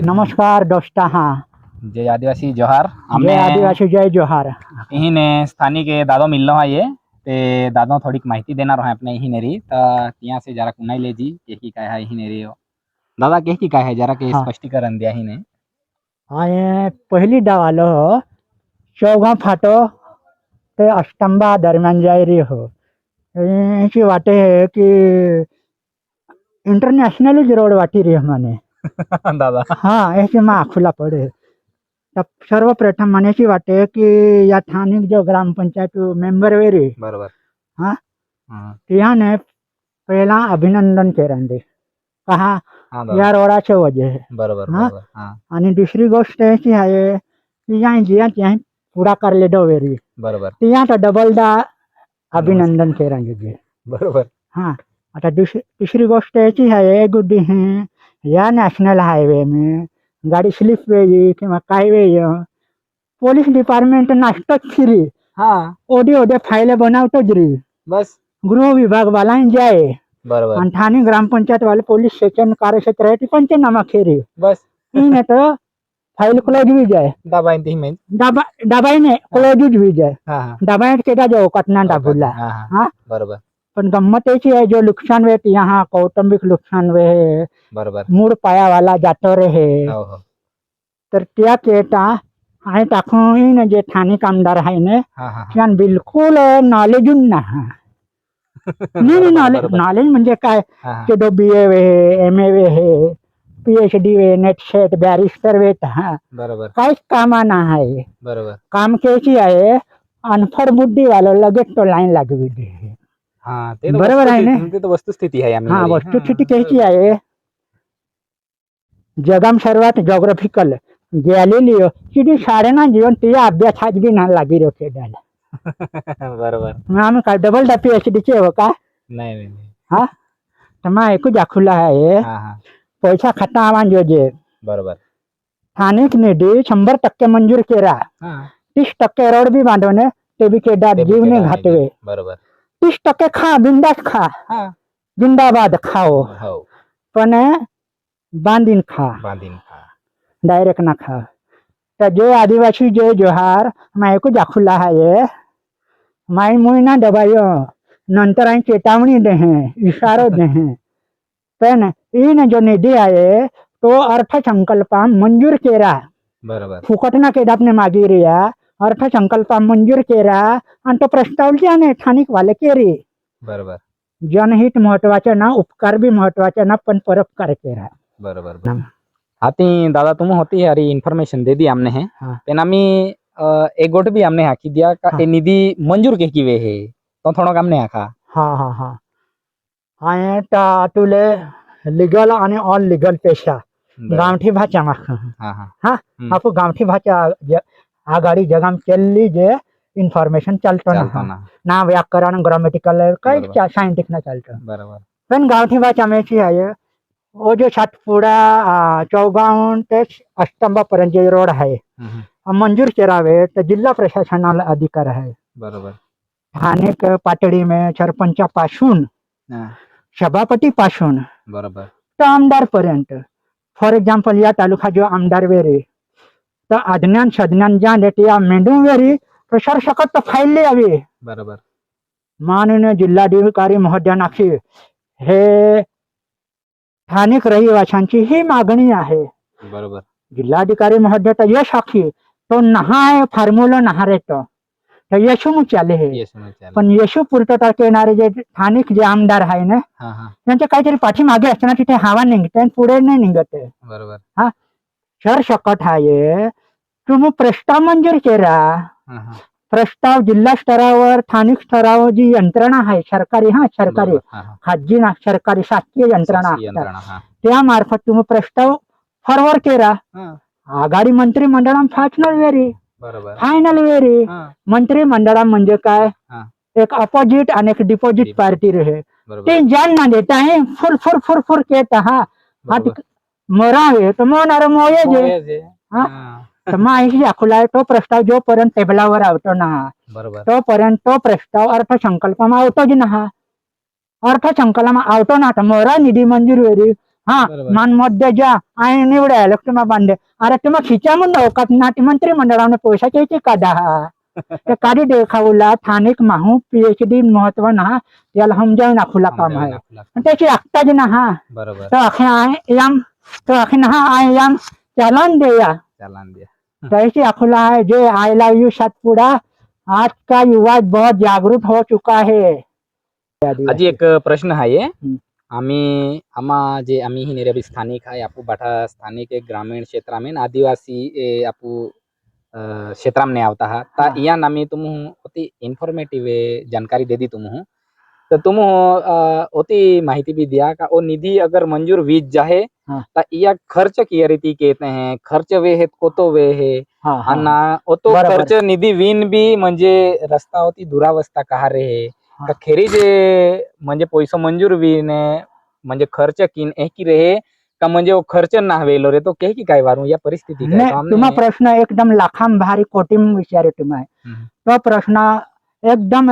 नमस्कार दोस्ता. हाँ, जय आदिवासी जोहार. जय आदिवासी जय जोहार. इहीने स्थानिक दादो मिलनो है ये ते दादो थोड़ी माहिती देना रहा अपने इही नेरी तिया से जरा कुनाई ले जी के काय है इही नेरी दादा के काय है जरा के हाँ. स्पष्टीकरण दिया ही ने. हाँ, ये पहिली डाव आलो हो चौगा फाटो ते अष्टंबा दरम्यान जायरी हो. याची वाटे है कि इंटरनॅशनल रोड वाटी रे म्हणे. दादा हाँ, ऐसे माँ खुला पड़े. तब सर्वप्रथम म्हणायची वाटे की या स्थानिक जो ग्रामपंचायत मेंबर वेरी बरोबर. हाँ हाँ त्याने पहिला अभिनंदन केलं कहा हाँ दादा या रोडाच्या वजह. बरोबर हाँ. बरोबर. हाँ आणि दुसरी गोष्ट अशी आहे की या जिया पुढाकार लेडो वेरी बरोबर तिया तर डबलदा अभिनंदन केलं. बरोबर. हाँ, आता तिसरी गोष्ट याची आहे गुड्डी है या नॅशनल हायवे में गाड़ी स्लिप वेई किंवा काय वेई पोलीस डिपार्टमेंट नाश्तच फिरी हाँ ओढे ओढे फायले बनवतोच री. बस गृह विभाग वाला जाए बरोबर आणि ठाणे ग्रामपंचायत वाले पोलीस स्टेशन कार्यक्षेत्र आहे ती पंचनामा खेरी बस नहीं तो फाइल क्लोज भी जाए. दाबा इंती में. दबाई ने क्लोज भी जाए. हाँ हाँ दबाई केदा जाओ कतना दाबुला. हाँ हाँ हाँ, बरोबर पण गम्मत ऐसी है जो नुकसान वे यहाँ कौटुंबिक नुकसान वे है बरोबर. मूड पाया वाला जातो रे है हो हो तर त्या केटा आहे टाकून जे ठाणे आमदार आहे ने हाँ हाँ त्या बिलकुल नॉलेज ना. नाही नॉलेज बरोबर. नॉलेज म्हणजे काय हाँ हाँ की तो BA वे MA वे है PhD वे नेट सेट बॅरिस्टर वे बरोबर काहीच कामाना आहे. बरोबर. काम केची आहे अनफड बुद्धी वाला लगेच तो लाईन लागवी दे. हाँ ते तो बरोबर आहे वस्तुस्थिती- ना. ते तो वस्तुस्थिती है आम्ही हा, मेरी. वस्तुस्थिती हाँ, कशी आहे जगाम सर्वात जॉग्राफिकल गेलेली की शाळेना जीवन तिया अभ्यास हाच बी ना लागी रोके द्यायला. बरोबर. मग आम्ही काय डबल दा PhD चे हो का. नाही नाही नाही. हा, तर मग ऐकू दाखवला आहे हाँ हाँ पैसा खाता आवान जोजे बरोबर. स्थानिक निधी 100% मंजूर केला. हाँ 30% रोड बी बांधवणे ते बी केदार ते भी जीवने केदार घातवे. नाही. बरोबर. 30% खा बिंदास खा हाँ जिंदाबाद खाओ हो पण बांधीन खा बांधीन खा. डायरेक्ट ना खा. तर जे आदिवासी जे जोहार मायको दाखवला आहे माई मुई ना दबायो नंतर आणि चेतावणी देहे इशारो देहे पण इन जो निधी आहे तो अर्थसंकल्पा मंजूर केला. बरोबर फुकट ना केला आपने मागी रिया अर्थसंकल्पा मंजूर केला आणि तो प्रस्ताव ज्याने स्थानिक वाले केली. बरोबर जनहित महत्वाचे ना उपकार भी महत्वाचे ना पण परोपकार केला. बरोबर बरोबर. हाती दादा तुम होती यारी इन्फॉर्मेशन दे दी हमने है. हाँ. पण आम्ही एक गोट भी हमने हाकी दिया का हाँ. ए निधी मंजूर के की वे है तो थोडं हमने हाका. हा हा हा आणि तुले लिगल आणि ऑल लिगल पेशा गावठी भाषा हाँ हाँ हा आपको गावठी भाषा आघाडी जगाम केली जे इन्फॉर्मेशन चालतो चालतो ना ना. ना व्याकरण ग्रामेटिकल काही बरोबर. सायंटिफिक ना चालतं. बरोबर पण गावठी भाषा मेची आहे वो जो सातपुडा चौगाव ते अष्टंबापर्यंत जे रोड आहे मंजूर करावे तर जिल्हा प्रशासनाला अधिकार आहे. बरोबर. स्थानिक पातळी में सरपंचापासून हाँ, सभापती पासून बरोबर तर आमदार पर्यंत. फॉर एक्झाम्पल या तालुका जो आमदार वेरी तर अज्ञान सज्ञान ज्या देते या मेंढू वेरी तो सरसकट फाईल यावी. बरोबर माननीय जिल्हाधिकारी महोदयानाची हे स्थानिक रहिवाशांची ही मागणी आहे. बरोबर जिल्हाधिकारी महोदय तर यश आखी तो नहाय फॉर्म्युला नहारेतो तर यशू चाले हे ये समझ चालेल. पण यशू पूर्तता करणारे जे स्थानिक जे आमदार आहे ना हाँ हाँ त्यांच्या काहीतरी पाठीमागे असताना तिथे हवा निघते आणि पुढे नाही निघत आहे. बरोबर. सरसकट आहे तुम्ही प्रस्ताव मंजूर केला. हाँ हाँ प्रस्ताव जिल्हा स्तरावर स्थानिक स्तरावर जी यंत्रणा आहे सरकारी सरकारी बरोबर. हाँ हाँ खाजगी ना सरकारी शासकीय यंत्रणा शासकीय असतात. यंत्रणा. हाँ त्या मार्फत तुम्ही प्रस्ताव फॉरवर्ड केला. हाँ आघाडी मंत्रिमंडळात बरोबर. फायनल वेरी हाँ मंत्रिमंडळा म्हणजे काय हाँ एक अपोजिट आणि एक डिपॉजिट पार्टी रहे बरोबर ते जान ना देता है फुर फुर फुर फुर कहता हा बरोबर. मोरावे तर मोनार मोये जे मोये जे. हाँ. हाँ, तर मग ऐशी दाखवलाय तो प्रस्ताव जोपर्यंत टेबलावर आवतो ना बरोबर तोपर्यंत तो प्रस्ताव अर्थसंकल्पमा आवतोच ना. अर्थसंकल्पमा आवतो ना तर मोरा निधी मंजूर वेरी हा बरोबर. मध्ये जा आणि निवडायला तुम्हा बांधे अरे तुम्हा खिचा म्हणून का नाट्यमंत्री मंडळाने पैशाची याची काढा ते काढी देखावला स्थानिक माहू पीएचडी महत्व ना त्याला समजावून दाखवला काम आहे आणि त्याची आखताच ना हा बरोबर तो अखे आयाम तो अखे ना आयाम चालान द्या चालान दिया. कैसे अखुला है जो आई लव यू सतपुड़ा आज का युवा बहुत जागरूक हो चुका है आजी एक प्रश्न आहे हम्म. आम्ही ही नेरे स्थानिक आहे आपू बाठा स्थानिक एक ग्रामीण क्षेत्रामें आदिवासी आपू क्षेत्रामध्ये आवता हा ता हाँ. या नामी तुम अति इन्फॉर्मेटिव जानकारी दे दी तुम तो तुम अति माहिती भी दिया का वो निधि अगर मंजूर वीज जाहे हाँ. ता या खर्च की रीति कहते हैं खर्च वे है कोतो वे है हाँ, हाँ. अन्ना ओ तो बरोबर. खर्च निधी विन बी म्हणजे रस्ता होती दुरावस्था कहा रे हाँ. का खेरी जे म्हणजे पैसो मंजूर विन म्हणजे खर्च किन की रे का म्हणजे वो खर्च ना हवेलो रे तो कह की काय वारू या परिस्थिती काय ने तो तुम्हा हमने प्रश्न एकदम लाखाम भारी कोटीम विचारे तुम्हारे हम्म, तो प्रश्न एकदम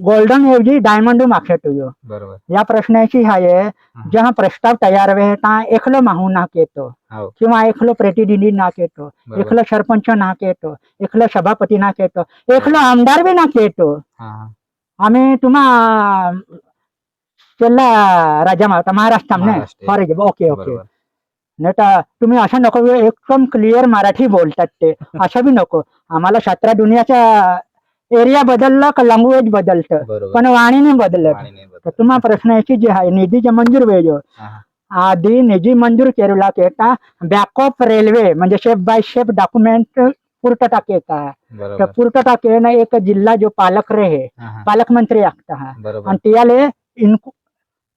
गोल्डन ऐवजी डायमंड मागे तुझो बरोबर या प्रश्नाची आहे जेव्हा प्रस्ताव तयार वे ता एकलो माहू नाक येतो हो किंवा एकलो प्रतिनिधी नाक येतो बरोबर. एकलो सरपंच नाक येतो एकलो सभापती नाक येतो एकलो आमदार बी नाक येतो हा हा आम्ही तुम्हा केला राजा मावता महाराष्ट्रामध्ये Maharashtra. For example okay okay बरोबर नाही तर तुम्ही असं नको एकदम क्लिअर मराठी बोलतात ते असं बी नको आम्हाला 17 दुनियाचा एरिया बदलला का लँग्वेज बदलतं बरोबर पण वाणी नाही बदलत वाणी नाही तर बदलत. तुम्हा प्रश्नाची जी आहे निधीचे मंजूर वेळो हा, हा. आधी निधी मंजूर केला केता बॅकअप रेल्वे म्हणजे शेप बाय शेप डॉक्युमेंट पूर्तता केता तर बरोबर पूर्तता केना एक जिल्हा जो पालक रहे हा, हा. पालक मंत्री आखता हा बरोबर आणि त्याले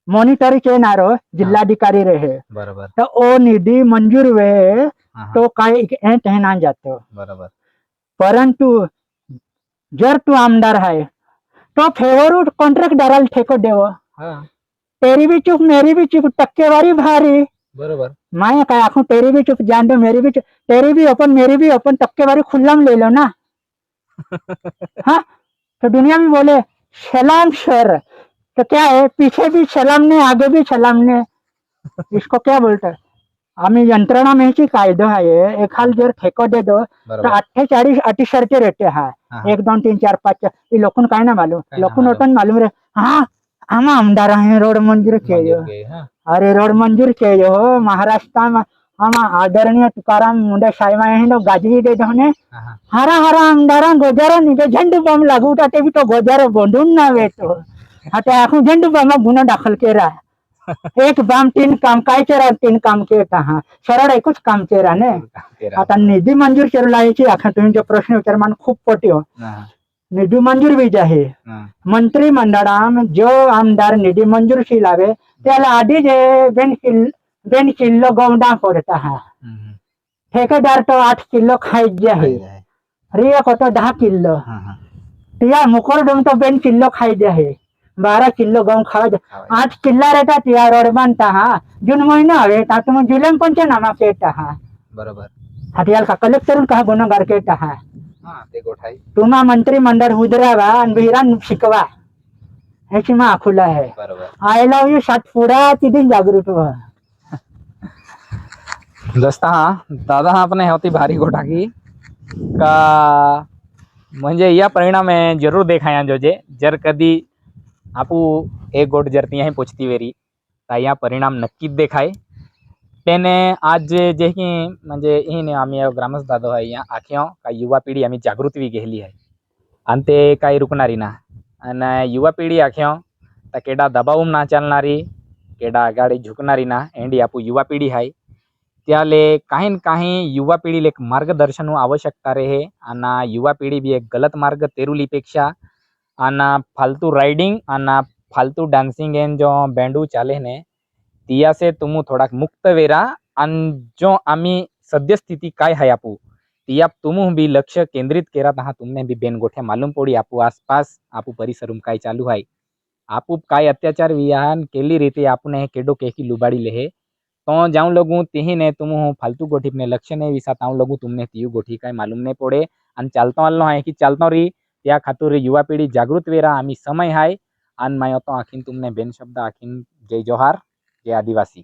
मॉनिटरी केनारो जिल्हाधिकारी रहे बरोबर तर ओ निधी मंजूर वे हा, हा. तो काय कहना जातो बरोबर परंतु जर तू आमदार आहे तो फेवर कॉन्ट्रॅक्टदाराला ठेको देव हा तेरी भी चूक मेरी भी चूक टक्केवारी भारी बरोबर मैं काय आखू तेरी भी चूक जान दो मेरी भी चूक तेरी भी ओपन मेरी भी ओपन टक्केवारी खुल्लम ले लो ना हाँ तो दुनिया में बोले सलाम सर तो क्या है पीछे भी सलाम ने आगे भी सलाम ने इसको क्या बोलते हैं आम्ही यंत्रणा में ही कायदा है एक हाल जर ठेको दे दो तो बरोबर 48 अटीशर्ते रहते हैं हाँ. 1 2 3 4 5 ये लोकन काय ना मालूम काय ना लोकन मालूम. ओटन मालूम रे हाँ हम आमदार हैं रोड मंजूर किए मंजूर के, हा. अरे रोड मंजूर किए हो महाराष्ट्र में हम आदरणीय तुकाराम मुंडे साहेब हैं लोग गाजी दे दोने हा, हा. हरा हरा आमदारा गोजारा निजे झंडू बम लागू ते भी तो गोजारा बोंडून ना वेतो आता आखू झंडू बम गुन्हा दाखल केला एक बम 3 काम काय केला 3 काम केता हा सरळ एकच काम केला ने तेरा. आता निधी मंजूर केला याची आखा तुम्ही जो प्रश्न विचार मान खूप पोटी हो हा, निधी मंजूर बीज आहे हा. मंत्रिमंडळात जो आमदार निधी मंजूर शिलावे त्याला आधी जे बेन किल्लो गौंडा पडता हा हम्म. ठेकेदार तो 8 किलो खायचे आहे आहे, आहे. रियक होतो 10 किलो हा, हा. तिया मुकोरडून तो 2 किलो खायचे आहे 12 किलो गहू खावायचे खावायचे. 8 किल्ला रहता या रोड बनता हा जून महिना हवे ता तुम जुलै पंचनामा केता हा बरोबर हटियाल का कलेक्टर कहा गुन्हेगार केता हा हा ते गोठाई तुम्हा मंत्रिमंडळ उधरावा आणि विहिरान शिकवा ह्याची मा खुला आहे बरोबर आय लव्ह यू सातपुडा तिथे जागृत व्हा जस्ता हा दादा हा अपने होती भारी गोठा की का म्हणजे या परिणाम है जरूर देखाया जो जे जर कधी आपू एक गोट जर तियाही पोचती वेरी तर या परिणाम नक्कीच देखाय त्याने आज जे की म्हणजे ही आम्ही ग्रामस्थ दादो आहे या आख्या का युवा पिढी आम्ही जागृत बी घेतली आहे आणि ते काही रुकणारी ना आणि युवा पिढी आख्या तर केडा दबावून ना चालणारी केडा आगाडी झुकणारी ना एंडी आपू युवा पिढी आहे त्याले काही न काही युवा पिढीला एक मार्गदर्शन आवश्यकता रहे आणि युवा पिढी भी एक गलत मार्ग तेरुलीपेक्षा आणि फालतू राइडिंग आणि फालतू डांसिंग एन जो बैंडू चाले ने तिया से तुम थोड़ा मुक्त वेरा आणि जो आम्ही सद्यस्थिती काय है आपू तिया तुम भी लक्ष केंद्रित केरा तहा तुमने भी बेन गोठ्या मालूम पड़ी आपू आसपास आपू परिसर काय चालू है आपू काय अत्याचार विहान केली रीते आपने केडो केकी लुबाड़ी ले तो जाऊं लगू तिही ने तुम फालतू गोठी ने लक्ष्य नहीं विसा ताऊं लगू तुमने तियू गोठी काय मालूम नहीं पड़े आणि चालतो आलो आहे की चालतो री त्या खातूर युवा पिढी जागृत वेरा आम्ही समय हाय आणि माय तो आखीन तुमने बेन शब्द आखीन जय जोहार जय आदिवासी